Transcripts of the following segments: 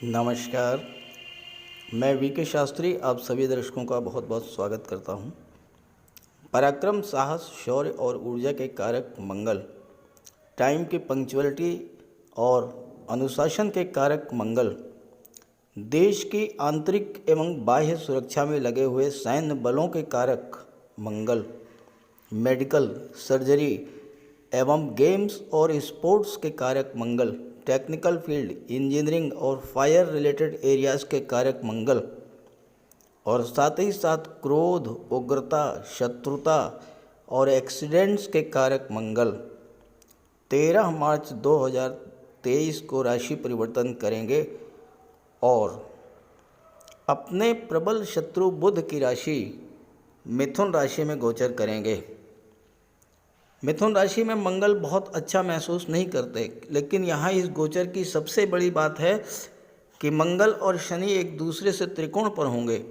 नमस्कार। मैं वीके शास्त्री आप सभी दर्शकों का बहुत बहुत स्वागत करता हूं। पराक्रम, साहस, शौर्य और ऊर्जा के कारक मंगल, टाइम की पंक्चुअलिटी और अनुशासन के कारक मंगल, देश की आंतरिक एवं बाह्य सुरक्षा में लगे हुए सैन्य बलों के कारक मंगल, मेडिकल, सर्जरी एवं गेम्स और स्पोर्ट्स के कारक मंगल, टेक्निकल फील्ड, इंजीनियरिंग और फायर रिलेटेड एरियाज़ के कारक मंगल, और साथ ही साथ क्रोध, उग्रता, शत्रुता और एक्सीडेंट्स के कारक मंगल 13 मार्च 2023 को राशि परिवर्तन करेंगे और अपने प्रबल शत्रु बुध की राशि मिथुन राशि में गोचर करेंगे। मिथुन राशि में मंगल बहुत अच्छा महसूस नहीं करते, लेकिन यहाँ इस गोचर की सबसे बड़ी बात है कि मंगल और शनि एक दूसरे से त्रिकोण पर होंगे,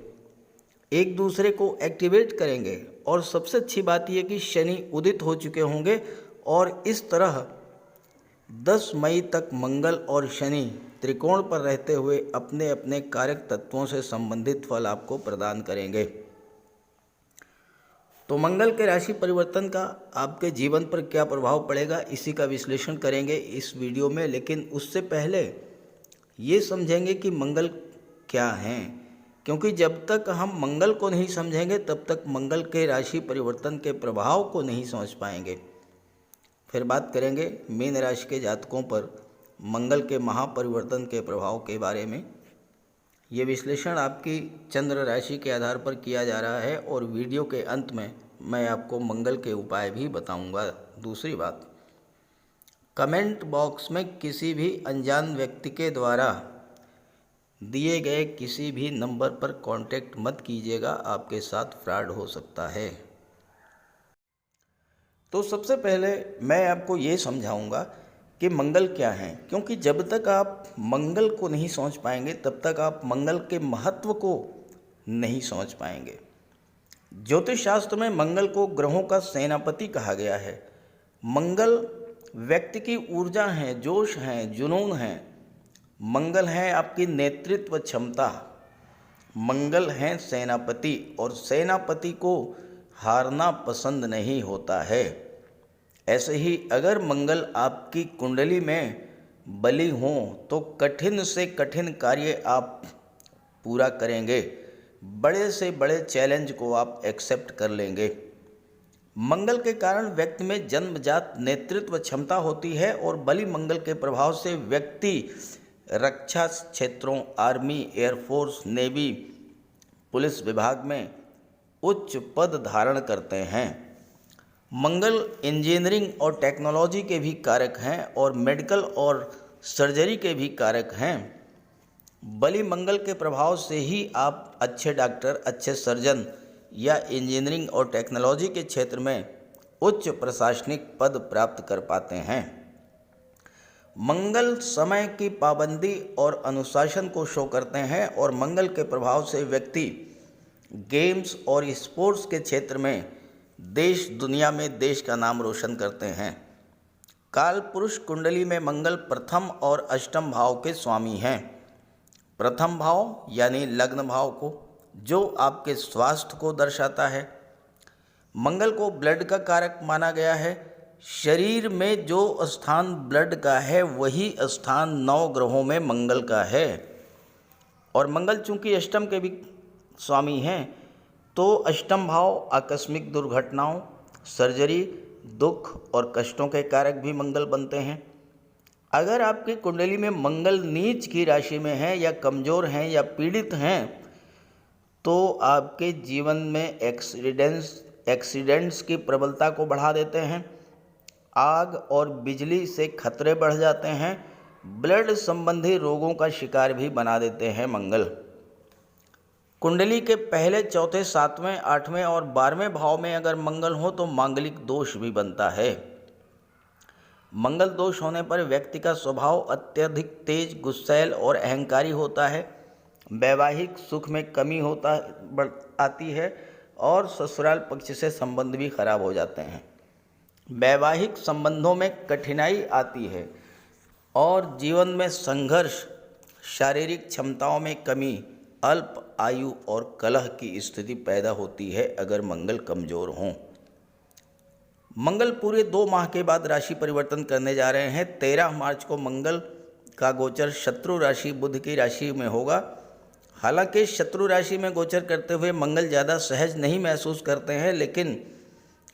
एक दूसरे को एक्टिवेट करेंगे। और सबसे अच्छी बात यह कि शनि उदित हो चुके होंगे और इस तरह 10 मई तक मंगल और शनि त्रिकोण पर रहते हुए अपने अपने कारक तत्वों से संबंधित फल आपको प्रदान करेंगे। तो मंगल के राशि परिवर्तन का आपके जीवन पर क्या प्रभाव पड़ेगा, इसी का विश्लेषण करेंगे इस वीडियो में। लेकिन उससे पहले ये समझेंगे कि मंगल क्या हैं, क्योंकि जब तक हम मंगल को नहीं समझेंगे तब तक मंगल के राशि परिवर्तन के प्रभाव को नहीं समझ पाएंगे। फिर बात करेंगे मीन राशि के जातकों पर मंगल के महापरिवर्तन के प्रभाव के बारे में। ये विश्लेषण आपकी चंद्र राशि के आधार पर किया जा रहा है और वीडियो के अंत में मैं आपको मंगल के उपाय भी बताऊंगा। दूसरी बात, कमेंट बॉक्स में किसी भी अनजान व्यक्ति के द्वारा दिए गए किसी भी नंबर पर कांटेक्ट मत कीजिएगा, आपके साथ फ्रॉड हो सकता है। तो सबसे पहले मैं आपको ये समझाऊंगा कि मंगल क्या है, क्योंकि जब तक आप मंगल को नहीं समझ पाएंगे तब तक आप मंगल के महत्व को नहीं समझ पाएंगे। ज्योतिष शास्त्र में मंगल को ग्रहों का सेनापति कहा गया है। मंगल व्यक्ति की ऊर्जा है, जोश है, जुनून है। मंगल है आपकी नेतृत्व क्षमता। मंगल है सेनापति और सेनापति को हारना पसंद नहीं होता है। ऐसे ही अगर मंगल आपकी कुंडली में बली हो तो कठिन से कठिन कार्य आप पूरा करेंगे, बड़े से बड़े चैलेंज को आप एक्सेप्ट कर लेंगे। मंगल के कारण व्यक्ति में जन्मजात नेतृत्व क्षमता होती है और बली मंगल के प्रभाव से व्यक्ति रक्षा क्षेत्रों, आर्मी, एयरफोर्स, नेवी, पुलिस विभाग में उच्च पद धारण करते हैं। मंगल इंजीनियरिंग और टेक्नोलॉजी के भी कारक हैं और मेडिकल और सर्जरी के भी कारक हैं। बली मंगल के प्रभाव से ही आप अच्छे डॉक्टर, अच्छे सर्जन या इंजीनियरिंग और टेक्नोलॉजी के क्षेत्र में उच्च प्रशासनिक पद प्राप्त कर पाते हैं। मंगल समय की पाबंदी और अनुशासन को शो करते हैं और मंगल के प्रभाव से व्यक्ति गेम्स और स्पोर्ट्स के क्षेत्र में देश दुनिया में देश का नाम रोशन करते हैं। काल पुरुष कुंडली में मंगल प्रथम और अष्टम भाव के स्वामी हैं। प्रथम भाव यानी लग्न भाव को, जो आपके स्वास्थ्य को दर्शाता है। मंगल को ब्लड का कारक माना गया है। शरीर में जो स्थान ब्लड का है वही स्थान 9 ग्रहों में मंगल का है। और मंगल चूंकि अष्टम के भी स्वामी हैं तो अष्टम भाव आकस्मिक दुर्घटनाओं, सर्जरी, दुख और कष्टों के कारक भी मंगल बनते हैं। अगर आपकी कुंडली में मंगल नीच की राशि में है या कमज़ोर हैं या पीड़ित हैं तो आपके जीवन में एक्सीडेंट्स की प्रबलता को बढ़ा देते हैं। आग और बिजली से खतरे बढ़ जाते हैं। ब्लड संबंधी रोगों का शिकार भी बना देते हैं मंगल। कुंडली के पहले, चौथे, 7वें, 8वें और 12वें भाव में अगर मंगल हो तो मांगलिक दोष भी बनता है। मंगल दोष होने पर व्यक्ति का स्वभाव अत्यधिक तेज, गुस्सैल और अहंकारी होता है। वैवाहिक सुख में कमी आती है और ससुराल पक्ष से संबंध भी खराब हो जाते हैं। वैवाहिक संबंधों में कठिनाई आती है और जीवन में संघर्ष, शारीरिक क्षमताओं में कमी, अल्प आयु और कलह की स्थिति पैदा होती है अगर मंगल कमजोर हों। मंगल पूरे 2 माह के बाद राशि परिवर्तन करने जा रहे हैं। 13 मार्च को मंगल का गोचर शत्रु राशि बुध की राशि में होगा। हालांकि शत्रु राशि में गोचर करते हुए मंगल ज़्यादा सहज नहीं महसूस करते हैं, लेकिन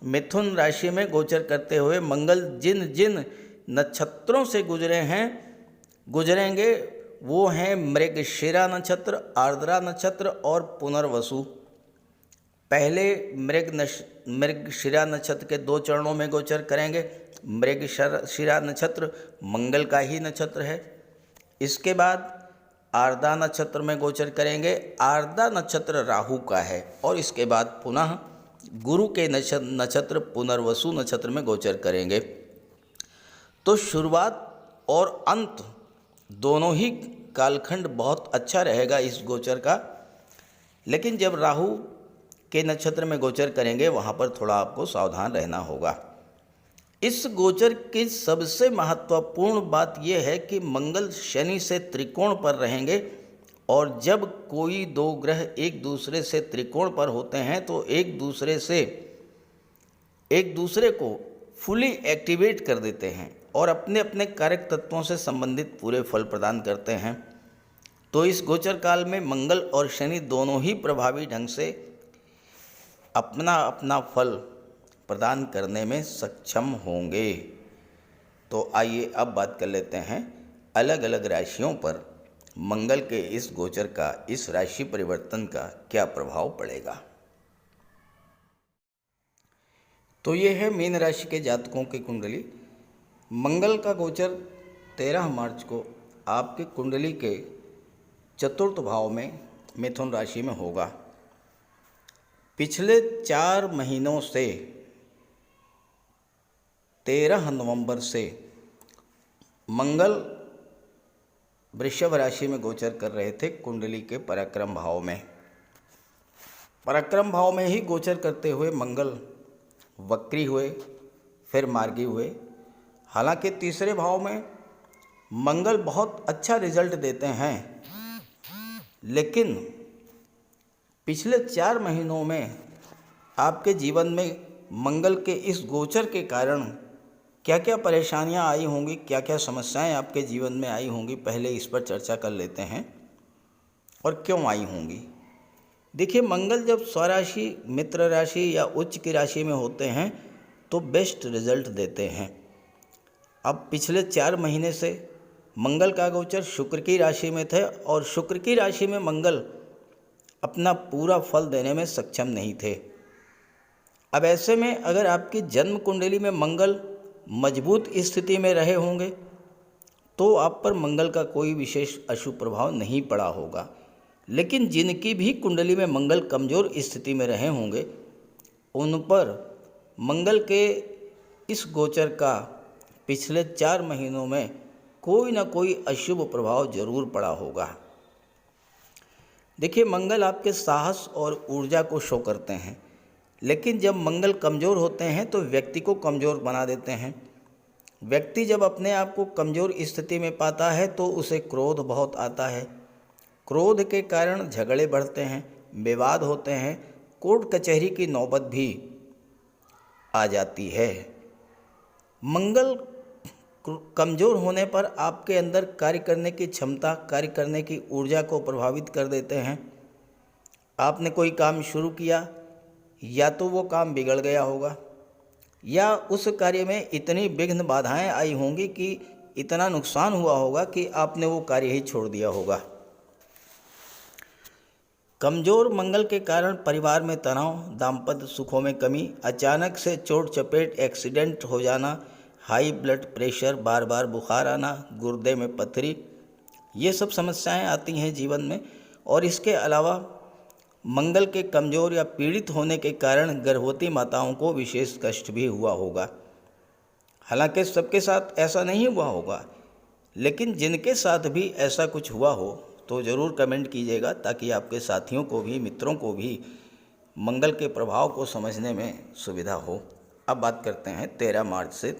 मिथुन राशि में गोचर करते हुए मंगल जिन जिन नक्षत्रों से गुजरेंगे वो हैं मृगशिरा नक्षत्र, आर्द्रा नक्षत्र और पुनर्वसु। पहले मृगशिरा नक्षत्र के 2 चरणों में गोचर करेंगे। मृगशिरा नक्षत्र मंगल का ही नक्षत्र है। इसके बाद आर्द्रा नक्षत्र में गोचर करेंगे। आर्द्रा नक्षत्र राहु का है। और इसके बाद पुनः गुरु के नक्षत्र पुनर्वसु नक्षत्र में गोचर करेंगे। तो शुरुआत और अंत दोनों ही कालखंड बहुत अच्छा रहेगा इस गोचर का, लेकिन जब राहु के नक्षत्र में गोचर करेंगे वहाँ पर थोड़ा आपको सावधान रहना होगा। इस गोचर की सबसे महत्वपूर्ण बात यह है कि मंगल शनि से त्रिकोण पर रहेंगे, और जब कोई 2 ग्रह एक दूसरे से त्रिकोण पर होते हैं तो एक दूसरे को फुली एक्टिवेट कर देते हैं और अपने अपने कारक तत्वों से संबंधित पूरे फल प्रदान करते हैं। तो इस गोचर काल में मंगल और शनि दोनों ही प्रभावी ढंग से अपना अपना फल प्रदान करने में सक्षम होंगे। तो आइए अब बात कर लेते हैं अलग अलग राशियों पर मंगल के इस गोचर का, इस राशि परिवर्तन का क्या प्रभाव पड़ेगा। तो ये है मीन राशि के जातकों की कुंडली। मंगल का गोचर 13 मार्च को आपकी कुंडली के चतुर्थ भाव में मिथुन राशि में होगा। पिछले 4 महीनों से 13 नवंबर से मंगल वृषभ राशि में गोचर कर रहे थे कुंडली के पराक्रम भाव में। पराक्रम भाव में ही गोचर करते हुए मंगल वक्री हुए, फिर मार्गी हुए। हालांकि तीसरे भाव में मंगल बहुत अच्छा रिजल्ट देते हैं, लेकिन पिछले 4 महीनों में आपके जीवन में मंगल के इस गोचर के कारण क्या क्या परेशानियां आई होंगी, क्या क्या समस्याएं आपके जीवन में आई होंगी, पहले इस पर चर्चा कर लेते हैं और क्यों आई होंगी। देखिए, मंगल जब स्वराशि, मित्र राशि या उच्च की राशि में होते हैं तो बेस्ट रिजल्ट देते हैं। अब पिछले 4 महीने से मंगल का गोचर शुक्र की राशि में थे और शुक्र की राशि में मंगल अपना पूरा फल देने में सक्षम नहीं थे। अब ऐसे में अगर आपकी जन्म कुंडली में मंगल मजबूत स्थिति में रहे होंगे तो आप पर मंगल का कोई विशेष अशुभ प्रभाव नहीं पड़ा होगा, लेकिन जिनकी भी कुंडली में मंगल कमज़ोर स्थिति में रहे होंगे उन पर मंगल के इस गोचर का पिछले 4 महीनों में कोई ना कोई अशुभ प्रभाव जरूर पड़ा होगा। देखिए, मंगल आपके साहस और ऊर्जा को शो करते हैं, लेकिन जब मंगल कमज़ोर होते हैं तो व्यक्ति को कमज़ोर बना देते हैं। व्यक्ति जब अपने आप को कमज़ोर स्थिति में पाता है तो उसे क्रोध बहुत आता है। क्रोध के कारण झगड़े बढ़ते हैं, विवाद होते हैं, कोर्ट कचहरी की नौबत भी आ जाती है। मंगल कमज़ोर होने पर आपके अंदर कार्य करने की क्षमता, कार्य करने की ऊर्जा को प्रभावित कर देते हैं। आपने कोई काम शुरू किया, या तो वो काम बिगड़ गया होगा या उस कार्य में इतनी विघ्न बाधाएं आई होंगी कि इतना नुकसान हुआ होगा कि आपने वो कार्य ही छोड़ दिया होगा। कमज़ोर मंगल के कारण परिवार में तनाव, दाम्पत्य सुखों में कमी, अचानक से चोट चपेट, एक्सीडेंट हो जाना, हाई ब्लड प्रेशर, बार बार बुखार आना, गुर्दे में पथरी, ये सब समस्याएं आती हैं जीवन में। और इसके अलावा मंगल के कमज़ोर या पीड़ित होने के कारण गर्भवती माताओं को विशेष कष्ट भी हुआ होगा। हालांकि सबके साथ ऐसा नहीं हुआ होगा, लेकिन जिनके साथ भी ऐसा कुछ हुआ हो तो ज़रूर कमेंट कीजिएगा, ताकि आपके साथियों को भी, मित्रों को भी मंगल के प्रभाव को समझने में सुविधा हो। अब बात करते हैं 13 मार्च से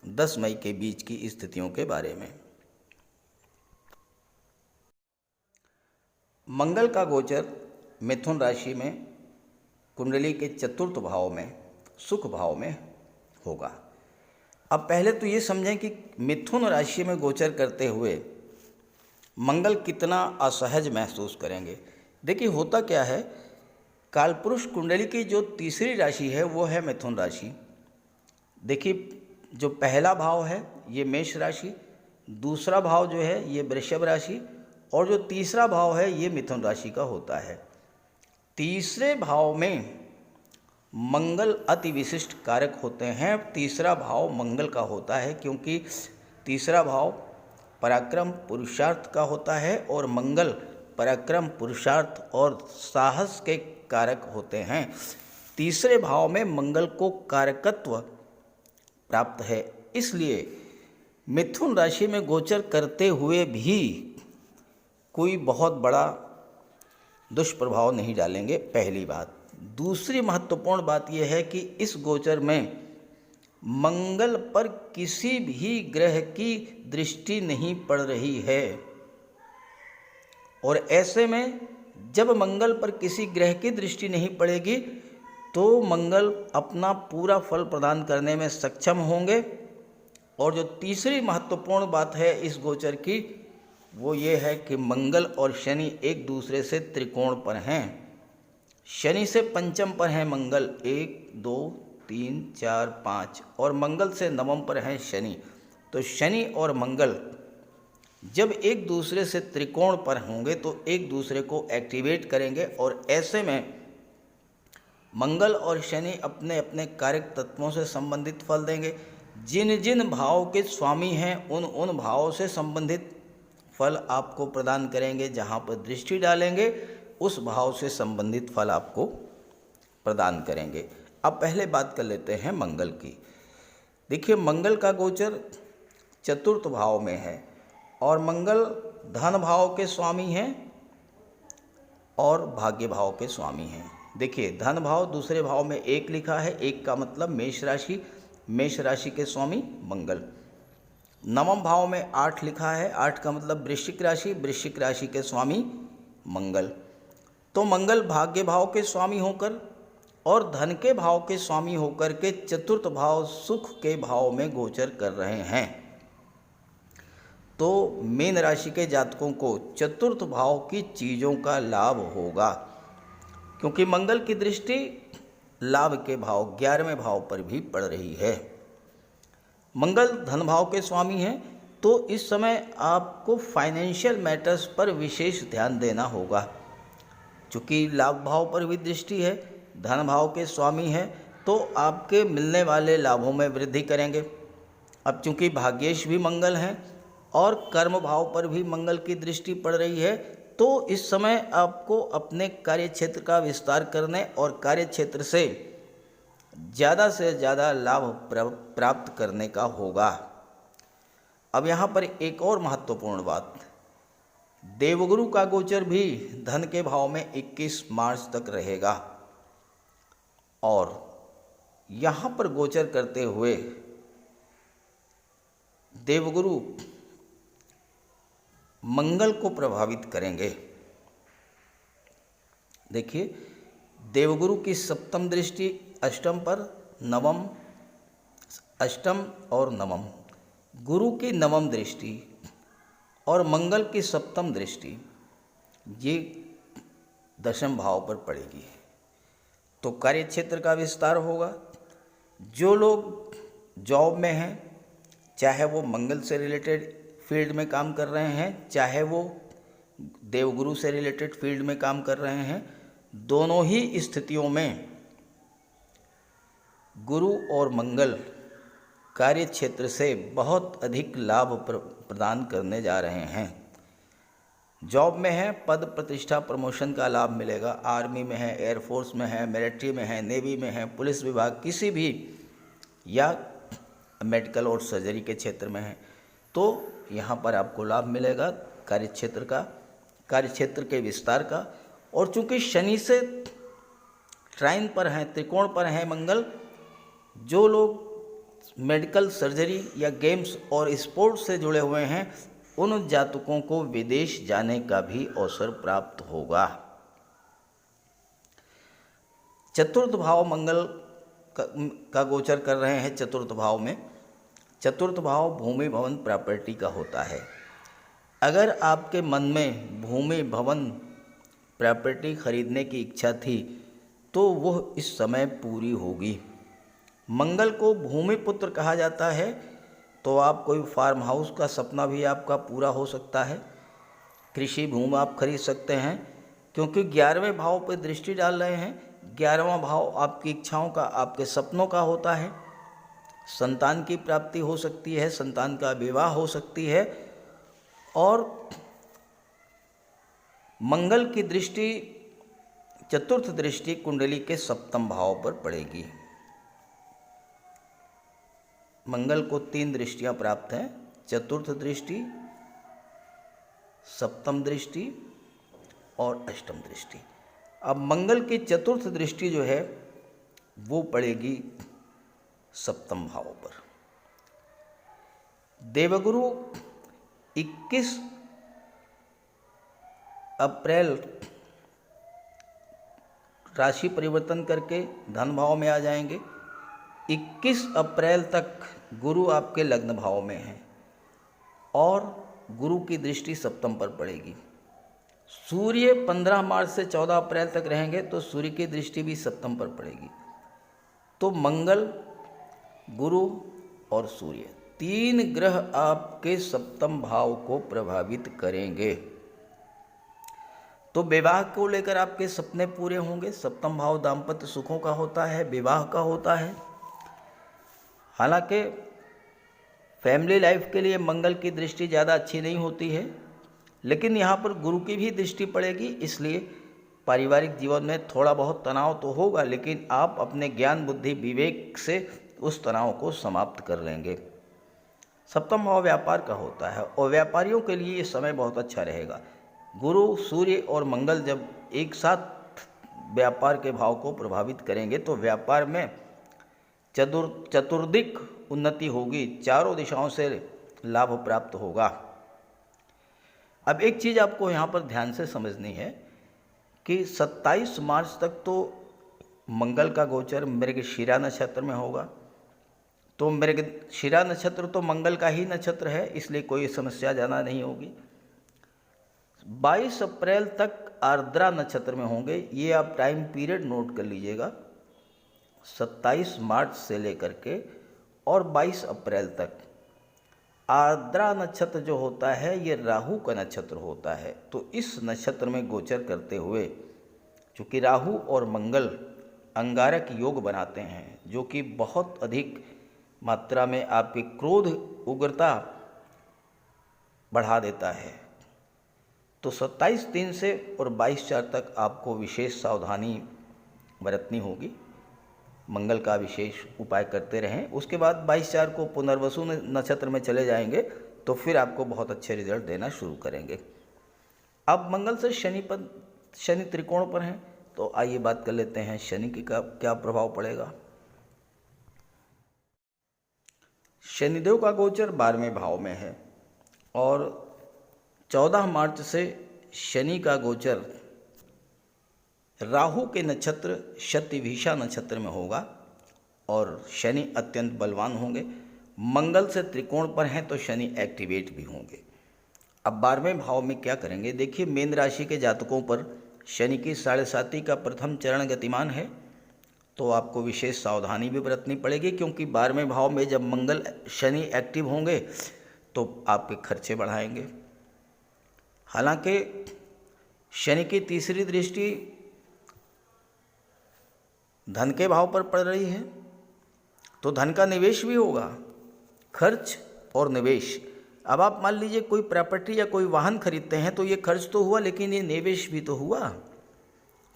10 मई के बीच की स्थितियों के बारे में। मंगल का गोचर मिथुन राशि में कुंडली के चतुर्थ भाव में सुख भाव में होगा। अब पहले तो ये समझें कि मिथुन राशि में गोचर करते हुए मंगल कितना असहज महसूस करेंगे। देखिए होता क्या है, कालपुरुष कुंडली की जो तीसरी राशि है वो है मिथुन राशि। देखिए जो पहला भाव है ये मेष राशि, दूसरा भाव जो है ये वृषभ राशि और जो तीसरा भाव है ये मिथुन राशि का होता है। तीसरे भाव में मंगल अति विशिष्ट कारक होते हैं। तीसरा भाव मंगल का होता है क्योंकि तीसरा भाव पराक्रम पुरुषार्थ का होता है और मंगल पराक्रम पुरुषार्थ और साहस के कारक होते हैं। तीसरे भाव में मंगल को कारकत्व प्राप्त है, इसलिए मिथुन राशि में गोचर करते हुए भी कोई बहुत बड़ा दुष्प्रभाव नहीं डालेंगे, पहली बात। दूसरी महत्वपूर्ण बात यह है कि इस गोचर में मंगल पर किसी भी ग्रह की दृष्टि नहीं पड़ रही है और ऐसे में जब मंगल पर किसी ग्रह की दृष्टि नहीं पड़ेगी तो मंगल अपना पूरा फल प्रदान करने में सक्षम होंगे। और जो तीसरी महत्वपूर्ण बात है इस गोचर की वो ये है कि मंगल और शनि एक दूसरे से त्रिकोण पर हैं। शनि से पंचम पर हैं मंगल 1 2 3 4 5 और मंगल से नवम पर हैं शनि। तो शनि और मंगल जब एक दूसरे से त्रिकोण पर होंगे तो एक दूसरे को एक्टिवेट करेंगे और ऐसे में मंगल और शनि अपने अपने कारक तत्वों से संबंधित फल देंगे। जिन जिन भाव के स्वामी हैं उन भावों से संबंधित फल आपको प्रदान करेंगे। जहाँ पर दृष्टि डालेंगे उस भाव से संबंधित फल आपको प्रदान करेंगे। अब पहले बात कर लेते हैं मंगल की। देखिए मंगल का गोचर चतुर्थ भाव में है और मंगल धन भाव के स्वामी हैं और भाग्य भाव के स्वामी हैं। देखिए धन भाव दूसरे भाव में 1 लिखा है, 1 का मतलब मेष राशि, मेष राशि के स्वामी मंगल। नवम भाव में 8 लिखा है, 8 का मतलब वृश्चिक राशि, वृश्चिक राशि के स्वामी मंगल। तो मंगल भाग्य भाव के स्वामी होकर और धन के भाव के स्वामी होकर के चतुर्थ भाव सुख के भाव में गोचर कर रहे हैं। तो मीन राशि के जातकों को चतुर्थ भाव की चीज़ों का लाभ होगा क्योंकि मंगल की दृष्टि लाभ के भाव 11वें भाव पर भी पड़ रही है। मंगल धन भाव के स्वामी हैं तो इस समय आपको फाइनेंशियल मैटर्स पर विशेष ध्यान देना होगा। चूँकि लाभ भाव पर भी दृष्टि है, धन भाव के स्वामी हैं तो आपके मिलने वाले लाभों में वृद्धि करेंगे। अब चूँकि भाग्येश भी मंगल हैं और कर्म भाव पर भी मंगल की दृष्टि पड़ रही है तो इस समय आपको अपने कार्य क्षेत्र का विस्तार करने और कार्य क्षेत्र से ज़्यादा लाभ प्राप्त करने का होगा। अब यहाँ पर एक और महत्वपूर्ण बात, देवगुरु का गोचर भी धन के भाव में 21 मार्च तक रहेगा और यहाँ पर गोचर करते हुए देवगुरु मंगल को प्रभावित करेंगे। देखिए देवगुरु की सप्तम दृष्टि अष्टम पर, नवम, अष्टम और नवम, गुरु की नवम दृष्टि और मंगल की सप्तम दृष्टि ये दशम भाव पर पड़ेगी। तो कार्य क्षेत्र का विस्तार होगा। जो लोग जॉब में हैं, चाहे वो मंगल से रिलेटेड फील्ड में काम कर रहे हैं, चाहे वो देवगुरु से रिलेटेड फील्ड में काम कर रहे हैं, दोनों ही स्थितियों में गुरु और मंगल कार्य क्षेत्र से बहुत अधिक लाभ प्रदान करने जा रहे हैं। जॉब में है, पद प्रतिष्ठा प्रमोशन का लाभ मिलेगा। आर्मी में है, एयरफोर्स में है, मिलिट्री में है, नेवी में है, पुलिस विभाग किसी भी या मेडिकल और सर्जरी के क्षेत्र में है तो यहाँ पर आपको लाभ मिलेगा कार्यक्षेत्र का, कार्यक्षेत्र के विस्तार का। और चूँकि शनि से ट्राइन पर हैं, त्रिकोण पर हैं मंगल, जो लोग मेडिकल सर्जरी या गेम्स और स्पोर्ट्स से जुड़े हुए हैं उन जातकों को विदेश जाने का भी अवसर प्राप्त होगा। चतुर्थ भाव मंगल का गोचर कर रहे हैं। चतुर्थ भाव में, चतुर्थ भाव भूमि भवन प्रॉपर्टी का होता है। अगर आपके मन में भूमि भवन प्रॉपर्टी खरीदने की इच्छा थी तो वह इस समय पूरी होगी। मंगल को भूमि पुत्र कहा जाता है, तो आप कोई फार्म हाउस का सपना भी आपका पूरा हो सकता है। कृषि भूमि आप खरीद सकते हैं, क्योंकि 11वें भाव पर दृष्टि डाल रहे हैं। 11वां भाव आपकी इच्छाओं का, आपके सपनों का होता है। संतान की प्राप्ति हो सकती है, संतान का विवाह हो सकती है। और मंगल की दृष्टि, चतुर्थ दृष्टि कुंडली के सप्तम भाव पर पड़ेगी। मंगल को 3 दृष्टियां प्राप्त हैं, चतुर्थ दृष्टि, सप्तम दृष्टि और अष्टम दृष्टि। अब मंगल की चतुर्थ दृष्टि जो है वो पड़ेगी सप्तम भाव पर। देवगुरु 21 अप्रैल राशि परिवर्तन करके धन भाव में आ जाएंगे। 21 अप्रैल तक गुरु आपके लग्न भाव में हैं और गुरु की दृष्टि सप्तम पर पड़ेगी। सूर्य 15 मार्च से 14 अप्रैल तक रहेंगे, तो सूर्य की दृष्टि भी सप्तम पर पड़ेगी। तो मंगल, गुरु और सूर्य 3 ग्रह आपके सप्तम भाव को प्रभावित करेंगे। तो विवाह को लेकर आपके सपने पूरे होंगे। सप्तम भाव दाम्पत्य सुखों का होता है, विवाह का होता है। हालांकि फैमिली लाइफ के लिए मंगल की दृष्टि ज़्यादा अच्छी नहीं होती है, लेकिन यहाँ पर गुरु की भी दृष्टि पड़ेगी, इसलिए पारिवारिक जीवन में थोड़ा बहुत तनाव तो होगा, लेकिन आप अपने ज्ञान बुद्धि विवेक से उस तनाव को समाप्त कर लेंगे। सप्तम भाव व्यापार का होता है और व्यापारियों के लिए ये समय बहुत अच्छा रहेगा। गुरु, सूर्य और मंगल जब एक साथ व्यापार के भाव को प्रभावित करेंगे तो व्यापार में चतुर्दिक उन्नति होगी, चारों दिशाओं से लाभ प्राप्त होगा। अब एक चीज़ आपको यहाँ पर ध्यान से समझनी है कि 27 मार्च तक तो मंगल का गोचर मृगशिरा नक्षत्र में होगा। तो मृगशिरा नक्षत्र तो मंगल का ही नक्षत्र है, इसलिए कोई समस्या ज़्यादा नहीं होगी। 22 अप्रैल तक आर्द्रा नक्षत्र में होंगे, ये आप टाइम पीरियड नोट कर लीजिएगा। 27 मार्च से लेकर के और 22 अप्रैल तक आर्द्रा नक्षत्र जो होता है ये राहु का नक्षत्र होता है। तो इस नक्षत्र में गोचर करते हुए, चूँकि राहु और मंगल अंगारक योग बनाते हैं, जो कि बहुत अधिक मात्रा में आपकी क्रोध उग्रता बढ़ा देता है, तो 27/3 से और 22/4 तक आपको विशेष सावधानी बरतनी होगी। मंगल का विशेष उपाय करते रहें। उसके बाद 22/4 को पुनर्वसु नक्षत्र में चले जाएंगे, तो फिर आपको बहुत अच्छे रिजल्ट देना शुरू करेंगे। अब मंगल से शनि त्रिकोण पर हैं, तो आइए बात कर लेते हैं शनि की का क्या प्रभाव पड़ेगा। शनिदेव का गोचर 12वें भाव में है और 14 मार्च से शनि का गोचर राहु के नक्षत्र शतभिषा नक्षत्र में होगा और शनि अत्यंत बलवान होंगे। मंगल से त्रिकोण पर हैं तो शनि एक्टिवेट भी होंगे। अब 12वें भाव में क्या करेंगे, देखिए मीन राशि के जातकों पर शनि की 7.5 का प्रथम चरण गतिमान है, तो आपको विशेष सावधानी भी बरतनी पड़ेगी, क्योंकि 12वें भाव में जब मंगल शनि एक्टिव होंगे तो आपके खर्चे बढ़ाएंगे। हालांकि शनि की तीसरी दृष्टि धन के भाव पर पड़ रही है, तो धन का निवेश भी होगा, खर्च और निवेश। अब आप मान लीजिए कोई प्रॉपर्टी या कोई वाहन खरीदते हैं तो ये खर्च तो हुआ, लेकिन ये निवेश भी तो हुआ,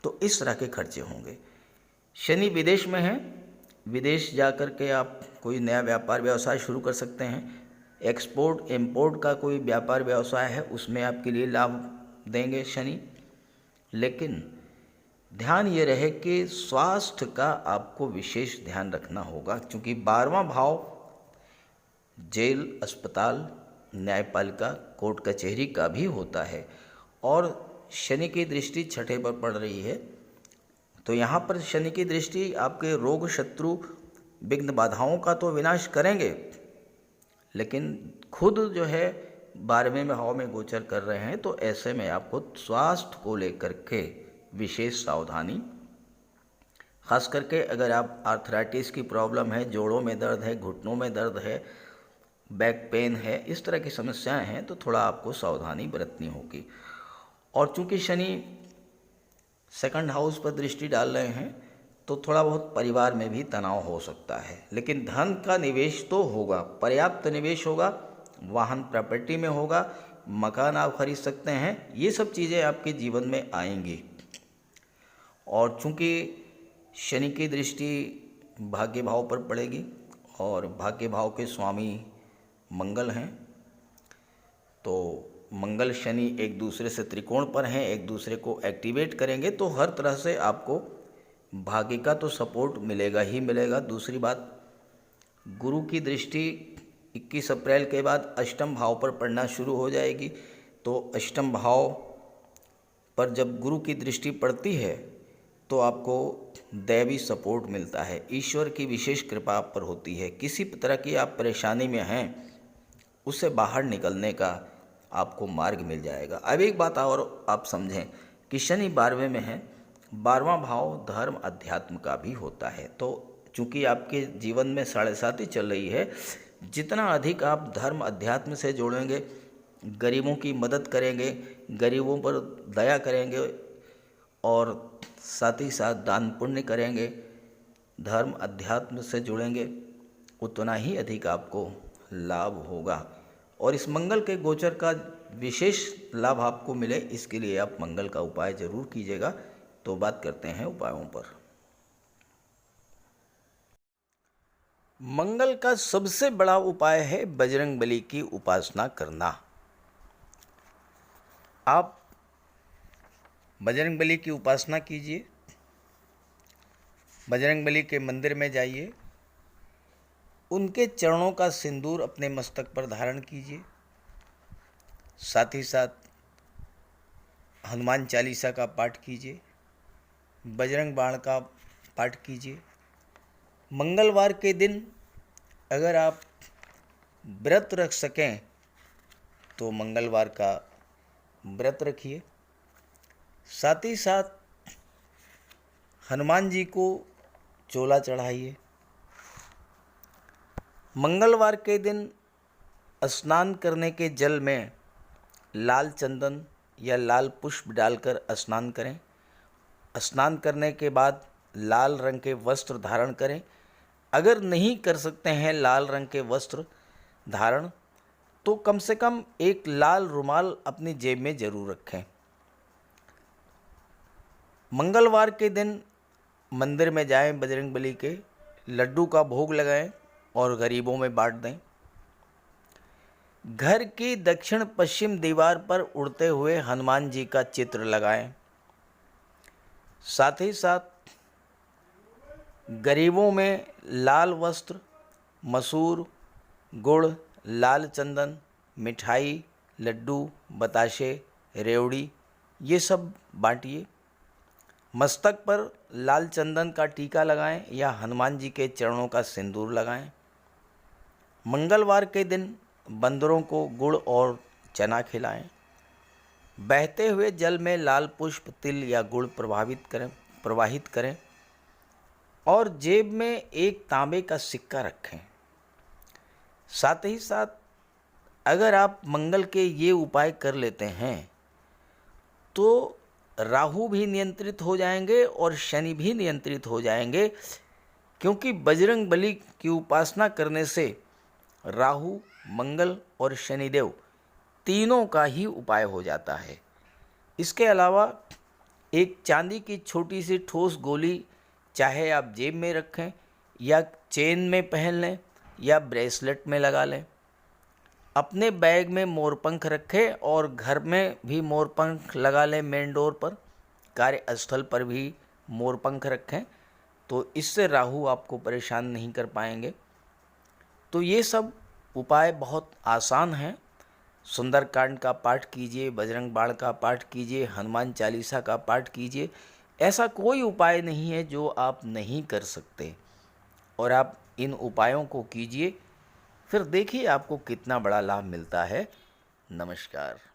तो इस तरह के खर्चे होंगे। शनि विदेश में है, विदेश जाकर के आप कोई नया व्यापार व्यवसाय शुरू कर सकते हैं। एक्सपोर्ट इंपोर्ट का कोई व्यापार व्यवसाय है, उसमें आपके लिए लाभ देंगे शनि। लेकिन ध्यान ये रहे कि स्वास्थ्य का आपको विशेष ध्यान रखना होगा, क्योंकि 12वां भाव जेल, अस्पताल न्यायपालिका कोर्ट कचहरी का भी होता है। और शनि की दृष्टि छठे पर पड़ रही है, तो यहाँ पर शनि की दृष्टि आपके रोग शत्रु विघ्न बाधाओं का तो विनाश करेंगे, लेकिन खुद जो है 12वें भाव में गोचर कर रहे हैं, तो ऐसे में आपको स्वास्थ्य को लेकर के विशेष सावधानी, खास करके अगर आप आर्थराइटिस की प्रॉब्लम है, जोड़ों में दर्द है, घुटनों में दर्द है, बैक पेन है, इस तरह की समस्याएं हैं, तो थोड़ा आपको सावधानी बरतनी होगी। और चूंकि शनि सेकंड हाउस पर दृष्टि डाल रहे हैं, तो थोड़ा बहुत परिवार में भी तनाव हो सकता है, लेकिन धन का निवेश तो होगा, पर्याप्त निवेश होगा, वाहन प्रॉपर्टी में होगा, मकान आप खरीद सकते हैं, ये सब चीज़ें आपके जीवन में आएंगी। और चूंकि शनि की दृष्टि भाग्य भाव पर पड़ेगी और भाग्य भाव के स्वामी मंगल हैं, तो मंगल शनि एक दूसरे से त्रिकोण पर हैं, एक दूसरे को एक्टिवेट करेंगे, तो हर तरह से आपको भाग्य का तो सपोर्ट मिलेगा ही मिलेगा। दूसरी बात, गुरु की दृष्टि 21 अप्रैल के बाद अष्टम भाव पर पड़ना शुरू हो जाएगी, तो अष्टम भाव पर जब गुरु की दृष्टि पड़ती है तो आपको दैवी सपोर्ट मिलता है, ईश्वर की विशेष कृपा आप पर होती है। किसी तरह की आप परेशानी में हैं, उससे बाहर निकलने का आपको मार्ग मिल जाएगा। अब एक बात और आप समझें कि शनि 12वें में है, 12वां भाव धर्म अध्यात्म का भी होता है, तो चूंकि आपके जीवन में 7.5 चल रही है, जितना अधिक आप धर्म अध्यात्म से जोड़ेंगे, गरीबों की मदद करेंगे, गरीबों पर दया करेंगे और साथ ही साथ दान पुण्य करेंगे, धर्म अध्यात्म से जुड़ेंगे, उतना ही अधिक आपको लाभ होगा। और इस मंगल के गोचर का विशेष लाभ आपको मिले, इसके लिए आप मंगल का उपाय जरूर कीजिएगा। तो बात करते हैं उपायों पर। मंगल का सबसे बड़ा उपाय है बजरंगबली की उपासना करना। आप बजरंगबली की उपासना कीजिए, बजरंगबली के मंदिर में जाइए, उनके चरणों का सिंदूर अपने मस्तक पर धारण कीजिए, साथ ही साथ हनुमान चालीसा का पाठ कीजिए, बजरंग बाण का पाठ कीजिए। मंगलवार के दिन अगर आप व्रत रख सकें तो मंगलवार का व्रत रखिए, साथ ही साथ हनुमान जी को चोला चढ़ाइए। मंगलवार के दिन स्नान करने के जल में लाल चंदन या लाल पुष्प डालकर स्नान करें। स्नान करने के बाद लाल रंग के वस्त्र धारण करें। अगर नहीं कर सकते हैं लाल रंग के वस्त्र धारण, तो कम से कम एक लाल रुमाल अपनी जेब में जरूर रखें। मंगलवार के दिन मंदिर में जाएं, बजरंगबली के लड्डू का भोग लगाएं और गरीबों में बांट दें। घर की दक्षिण पश्चिम दीवार पर उड़ते हुए हनुमान जी का चित्र लगाएं। साथ ही साथ गरीबों में लाल वस्त्र, मसूर, गुड़, लाल चंदन, मिठाई, लड्डू, बताशे, रेवड़ी, ये सब बांटिए। मस्तक पर लाल चंदन का टीका लगाएं या हनुमान जी के चरणों का सिंदूर लगाएं। मंगलवार के दिन बंदरों को गुड़ और चना खिलाएं। बहते हुए जल में लाल पुष्प, तिल या गुड़ प्रवाहित करें और जेब में एक तांबे का सिक्का रखें। साथ ही साथ अगर आप मंगल के ये उपाय कर लेते हैं तो राहु भी नियंत्रित हो जाएंगे और शनि भी नियंत्रित हो जाएंगे, क्योंकि बजरंग बली की उपासना करने से राहु, मंगल और शनिदेव तीनों का ही उपाय हो जाता है। इसके अलावा एक चांदी की छोटी सी ठोस गोली चाहे आप जेब में रखें या चेन में पहन लें या ब्रेसलेट में लगा लें। अपने बैग में मोरपंख रखें और घर में भी मोरपंख लगा लें। मेन डोर पर, कार्यस्थल पर भी मोरपंख रखें, तो इससे राहु आपको परेशान नहीं कर पाएंगे। तो ये सब उपाय बहुत आसान हैं सुंदरकांड का पाठ कीजिए, बजरंग बाण का पाठ कीजिए, हनुमान चालीसा का पाठ कीजिए। ऐसा कोई उपाय नहीं है जो आप नहीं कर सकते, और आप इन उपायों को कीजिए, फिर देखिए आपको कितना बड़ा लाभ मिलता है। नमस्कार।